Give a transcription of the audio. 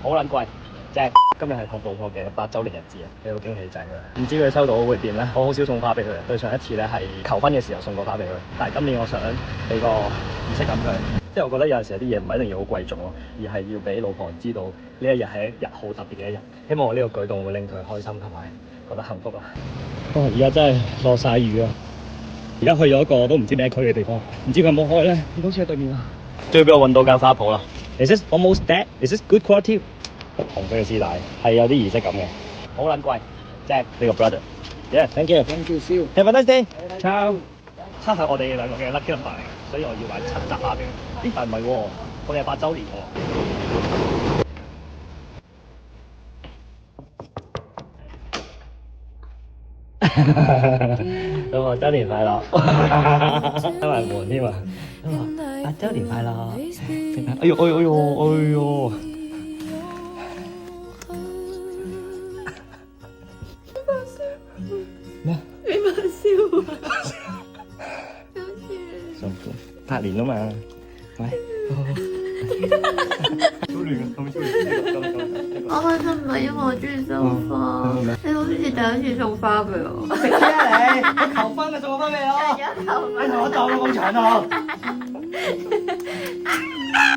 好撚貴，正。今日係同老婆嘅8週年日子啊，俾個驚喜仔佢。唔知佢收到會點咧？我好少送花俾佢，對上一次咧係求婚嘅時候送過花俾佢，但係今年我想俾個儀式感佢。即係我覺得有陣時有啲嘢唔係一定要好貴重咯，而係要俾老婆知道呢一日係一日好特別嘅一日。希望我呢個舉動會令佢開心同埋覺得幸福啊！而家真係落晒雨啊！而家去咗一個都唔知咩區嘅地方，唔知佢有冇開咧？好似喺對面啊！終於俾我揾到間花鋪啦。Is this almost dead? Is this good quality? 紅色嘅絲帶係有啲儀式感嘅，好撚貴，正呢個 brother。Yeah，thank you。Thank you。Have a nice day。Ciao。7係我哋兩個嘅 lucky number 嚟嘅，所以我要買7扎花俾佢。咦？但唔係喎，我哋係8週年喎。咁我周年快樂，開埋門添啊！8週年快樂！哎呦哎呦哎呦哎呦！咩？你發燒啊？辛苦8年啊嘛，喂，超亂嘅，咁超亂。我開心唔係因為我中意收花，你好似第一次送花俾我。食車啊你！我求婚啊，送個花俾我，你同我撞到咁長啊！